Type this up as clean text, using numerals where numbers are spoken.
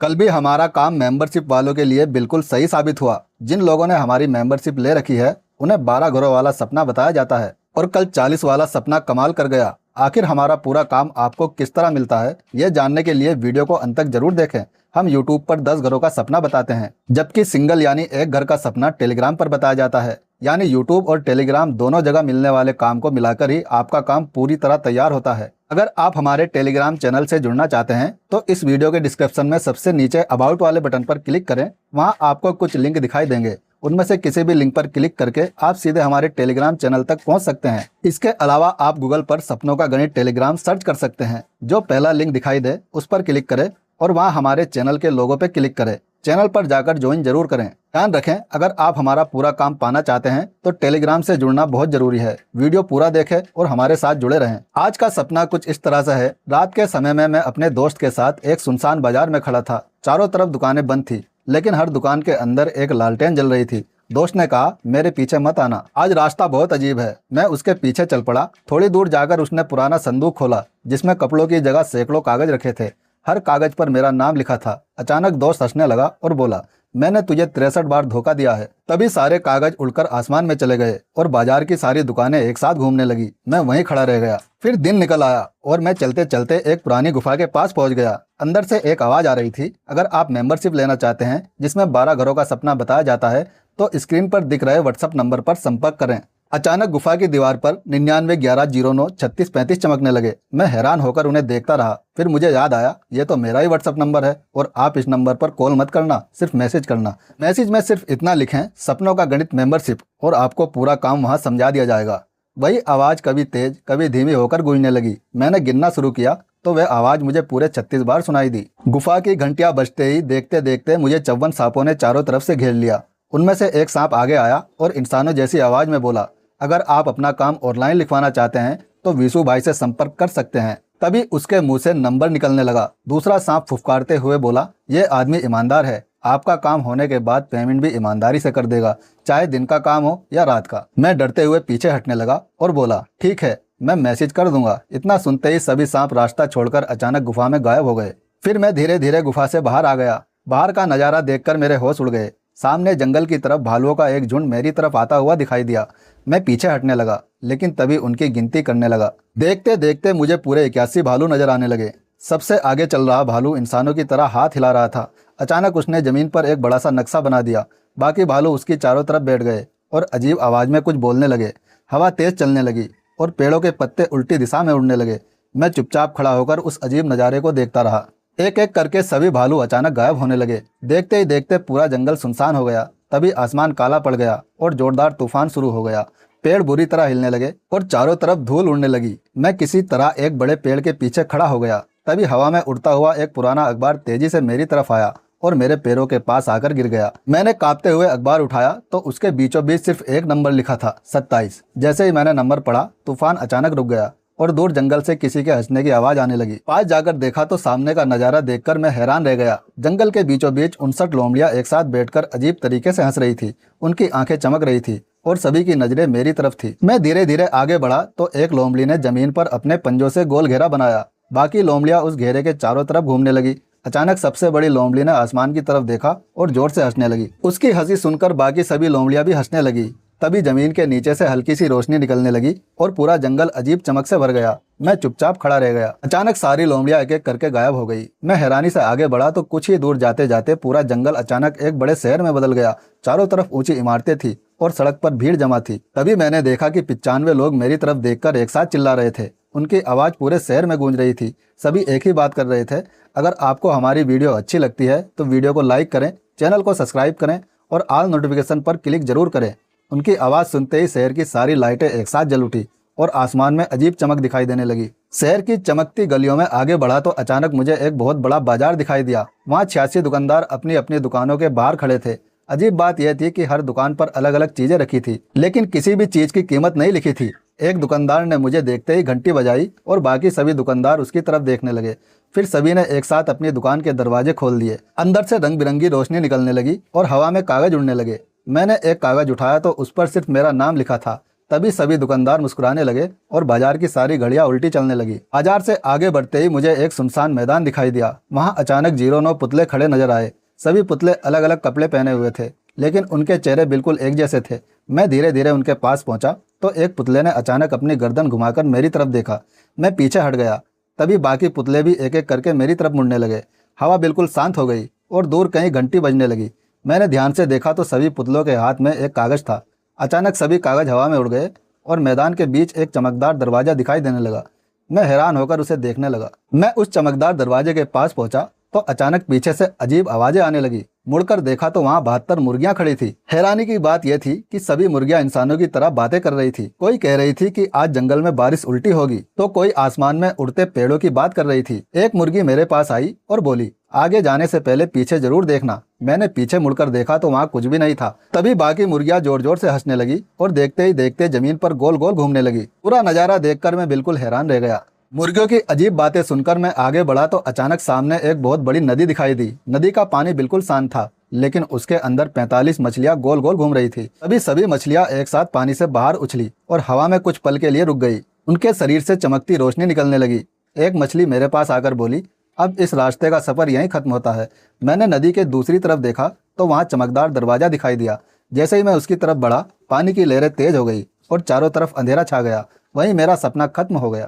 कल भी हमारा काम मेंबरशिप वालों के लिए बिल्कुल सही साबित हुआ। जिन लोगों ने हमारी मेंबरशिप ले रखी है उन्हें 12 घरों वाला सपना बताया जाता है और कल 40 वाला सपना कमाल कर गया। आखिर हमारा पूरा काम आपको किस तरह मिलता है, ये जानने के लिए वीडियो को अंत तक जरूर देखें। हम यूट्यूब पर 10 घरों का सपना बताते हैं, जबकि सिंगल यानी एक घर का सपना टेलीग्राम पर बताया जाता है। यानी यूट्यूब और टेलीग्राम दोनों जगह मिलने वाले काम को मिलाकर ही आपका काम पूरी तरह तैयार होता है। अगर आप हमारे टेलीग्राम चैनल से जुड़ना चाहते हैं तो इस वीडियो के डिस्क्रिप्शन में सबसे नीचे अबाउट वाले बटन पर क्लिक करें। वहां आपको कुछ लिंक दिखाई देंगे, उनमें से किसी भी लिंक पर क्लिक करके आप सीधे हमारे टेलीग्राम चैनल तक पहुंच सकते हैं। इसके अलावा आप गूगल पर सपनों का गणित टेलीग्राम सर्च कर सकते हैं। जो पहला लिंक दिखाई दे उस पर क्लिक करें और वहां हमारे चैनल के लोगो पे क्लिक करें। चैनल पर जाकर ज्वाइन जरूर करें। ध्यान रखें, अगर आप हमारा पूरा काम पाना चाहते हैं तो टेलीग्राम से जुड़ना बहुत जरूरी है। वीडियो पूरा देखें और हमारे साथ जुड़े रहें। आज का सपना कुछ इस तरह से है। रात के समय में मैं अपने दोस्त के साथ एक सुनसान बाजार में खड़ा था। चारों तरफ दुकानें बंद थी, लेकिन हर दुकान के अंदर एक लालटेन जल रही थी। दोस्त ने कहा, मेरे पीछे मत आना, आज रास्ता बहुत अजीब है। मैं उसके पीछे चल पड़ा। थोड़ी दूर जाकर उसने पुराना संदूक खोला जिसमें कपड़ों की जगह सैकड़ों कागज रखे थे। हर कागज पर मेरा नाम लिखा था। अचानक दोस्त हंसने लगा और बोला, मैंने तुझे 63 बार धोखा दिया है। तभी सारे कागज उड़कर आसमान में चले गए और बाजार की सारी दुकानें एक साथ घूमने लगी। मैं वहीं खड़ा रह गया। फिर दिन निकल आया और मैं चलते चलते एक पुरानी गुफा के पास पहुंच गया। अंदर से एक आवाज आ रही थी, अगर आप मेंबरशिप लेना चाहते हैं जिसमें 12 घरों का सपना बताया जाता है तो स्क्रीन पर दिख रहे व्हाट्सएप नंबर पर संपर्क करें। अचानक गुफा की दीवार पर 9911093635 चमकने लगे। मैं हैरान होकर उन्हें देखता रहा। फिर मुझे याद आया, ये तो मेरा ही व्हाट्सएप नंबर है और आप इस नंबर पर कॉल मत करना, सिर्फ मैसेज करना। मैसेज में सिर्फ इतना लिखें, सपनों का गणित मेंबरशिप, और आपको पूरा काम वहां समझा दिया जाएगा। वही आवाज कभी तेज कभी धीमी होकर गूंजने लगी। मैंने गिनना शुरू किया तो वह आवाज मुझे पूरे 36 बार सुनाई दी। गुफा की घंटियां बजते ही देखते देखते मुझे 54 सांपों ने चारों तरफ से घेर लिया। उनमें से एक सांप आगे आया और इंसानों जैसी आवाज में बोला, अगर आप अपना काम ऑनलाइन लिखवाना चाहते हैं तो विशु भाई से संपर्क कर सकते हैं। तभी उसके मुंह से नंबर निकलने लगा। दूसरा सांप फुफकारते हुए बोला, ये आदमी ईमानदार है, आपका काम होने के बाद पेमेंट भी ईमानदारी से कर देगा, चाहे दिन का काम हो या रात का। मैं डरते हुए पीछे हटने लगा और बोला, ठीक है, मैं मैसेज कर दूंगा। इतना सुनते ही सभी सांप रास्ता छोड़कर अचानक गुफा में गायब हो गए। फिर मैं धीरे धीरे गुफा से बाहर आ गया। बाहर का नजारा देखकर मेरे होश उड़ गए। सामने जंगल की तरफ भालुओं का एक झुंड मेरी तरफ आता हुआ दिखाई दिया। मैं पीछे हटने लगा, लेकिन तभी उनकी गिनती करने लगा। देखते देखते मुझे पूरे 81 भालू नजर आने लगे। सबसे आगे चल रहा भालू इंसानों की तरह हाथ हिला रहा था। अचानक उसने जमीन पर एक बड़ा सा नक्शा बना दिया। बाकी भालू उसकी चारों तरफ बैठ गए और अजीब आवाज में कुछ बोलने लगे। हवा तेज चलने लगी और पेड़ों के पत्ते उल्टी दिशा में उड़ने लगे। मैं चुपचाप खड़ा होकर उस अजीब नज़ारे को देखता रहा। एक एक करके सभी भालू अचानक गायब होने लगे। देखते ही देखते पूरा जंगल सुनसान हो गया। तभी आसमान काला पड़ गया और जोरदार तूफान शुरू हो गया। पेड़ बुरी तरह हिलने लगे और चारों तरफ धूल उड़ने लगी। मैं किसी तरह एक बड़े पेड़ के पीछे खड़ा हो गया। तभी हवा में उड़ता हुआ एक पुराना अखबार तेजी से मेरी तरफ आया और मेरे पैरों के पास आकर गिर गया। मैंने कांपते हुए अखबार उठाया तो उसके बीचों बीच सिर्फ एक नंबर लिखा था, 27। जैसे ही मैंने नंबर पढ़ा, तूफान अचानक रुक गया और दूर जंगल से किसी के हंसने की आवाज आने लगी। पास जाकर देखा तो सामने का नजारा देखकर मैं हैरान रह गया। जंगल के बीचों बीच 59 लोमड़ियां एक साथ बैठकर अजीब तरीके से हंस रही थी। उनकी आंखें चमक रही थी और सभी की नजरें मेरी तरफ थी। मैं धीरे धीरे आगे बढ़ा तो एक लोमड़ी ने जमीन पर अपने पंजों से गोल घेरा बनाया। बाकी लोमड़ियां उस घेरे के चारों तरफ घूमने लगी। अचानक सबसे बड़ी लोमड़ी ने आसमान की तरफ देखा और जोर से हंसने लगी। उसकी हंसी सुनकर बाकी सभी लोमड़ियां भी हंसने लगी। तभी जमीन के नीचे से हल्की सी रोशनी निकलने लगी और पूरा जंगल अजीब चमक से भर गया। मैं चुपचाप खड़ा रह गया। अचानक सारी लोमड़ियां एक एक करके गायब हो गई। मैं हैरानी से आगे बढ़ा तो कुछ ही दूर जाते जाते पूरा जंगल अचानक एक बड़े शहर में बदल गया। चारों तरफ ऊंची इमारतें थी और सड़क पर भीड़ जमा थी। तभी मैंने देखा कि 95 लोग मेरी तरफ देखकर एक साथ चिल्ला रहे थे। उनकी आवाज पूरे शहर में गूंज रही थी। सभी एक ही बात कर रहे थे, अगर आपको हमारी वीडियो अच्छी लगती है तो वीडियो को लाइक करें, चैनल को सब्सक्राइब करें और ऑल नोटिफिकेशन पर क्लिक जरूर करें। उनकी आवाज़ सुनते ही शहर की सारी लाइटें एक साथ जल उठी और आसमान में अजीब चमक दिखाई देने लगी। शहर की चमकती गलियों में आगे बढ़ा तो अचानक मुझे एक बहुत बड़ा बाजार दिखाई दिया। वहाँ 86 दुकानदार अपनी अपनी दुकानों के बाहर खड़े थे। अजीब बात यह थी कि हर दुकान पर अलग अलग चीजें रखी थी, लेकिन किसी भी चीज की कीमत नहीं लिखी थी। एक दुकानदार ने मुझे देखते ही घंटी बजाई और बाकी सभी दुकानदार उसकी तरफ देखने लगे। फिर सभी ने एक साथ अपनी दुकान के दरवाजे खोल दिए। अंदर से रंग बिरंगी रोशनी निकलने लगी और हवा में कागज उड़ने लगे। मैंने एक कागज उठाया तो उस पर सिर्फ मेरा नाम लिखा था। तभी सभी दुकानदार मुस्कुराने लगे और बाजार की सारी घड़ियां उल्टी चलने लगी। बाजार से आगे बढ़ते ही मुझे एक सुनसान मैदान दिखाई दिया। वहां अचानक 09 पुतले खड़े नजर आए। सभी पुतले अलग अलग कपड़े पहने हुए थे, लेकिन उनके चेहरे बिल्कुल एक जैसे थे। मैं धीरे धीरे उनके पास पहुंचा तो एक पुतले ने अचानक अपनी गर्दन घुमाकर मेरी तरफ देखा। मैं पीछे हट गया। तभी बाकी पुतले भी एक एक करके मेरी तरफ मुड़ने लगे। हवा बिल्कुल शांत हो गई और दूर कहीं घंटी बजने लगी। मैंने ध्यान से देखा तो सभी पुतलों के हाथ में एक कागज था। अचानक सभी कागज हवा में उड़ गए और मैदान के बीच एक चमकदार दरवाजा दिखाई देने लगा। मैं हैरान होकर उसे देखने लगा। मैं उस चमकदार दरवाजे के पास पहुंचा तो अचानक पीछे से अजीब आवाजें आने लगी। मुड़कर देखा तो वहां 72 मुर्गियां खड़ी थी। हैरानी की बात यह थी कि सभी मुर्गियां इंसानों की तरह बातें कर रही थी। कोई कह रही थी कि आज जंगल में बारिश उल्टी होगी, तो कोई आसमान में उड़ते पेड़ों की बात कर रही थी। एक मुर्गी मेरे पास आई और बोली, आगे जाने से पहले पीछे जरूर देखना। मैंने पीछे मुड़कर देखा तो वहाँ कुछ भी नहीं था। तभी बाकी मुर्गियां जोर जोर से हंसने लगी और देखते ही देखते जमीन पर गोल गोल घूमने लगी। पूरा नजारा देखकर मैं बिल्कुल हैरान रह गया। मुर्गियों की अजीब बातें सुनकर मैं आगे बढ़ा तो अचानक सामने एक बहुत बड़ी नदी दिखाई दी। नदी का पानी बिल्कुल शांत था, लेकिन उसके अंदर 45 मछलियां गोल गोल घूम रही थी। तभी सभी मछलियां एक साथ पानी से बाहर उछली और हवा में कुछ पल के लिए रुक गई। उनके शरीर से चमकती रोशनी निकलने लगी। एक मछली मेरे पास आकर बोली, अब इस रास्ते का सफर यहीं खत्म होता है। मैंने नदी के दूसरी तरफ देखा तो वहाँ चमकदार दरवाजा दिखाई दिया। जैसे ही मैं उसकी तरफ बढ़ा, पानी की लहरें तेज हो गई और चारों तरफ अंधेरा छा गया। वहीं मेरा सपना खत्म हो गया।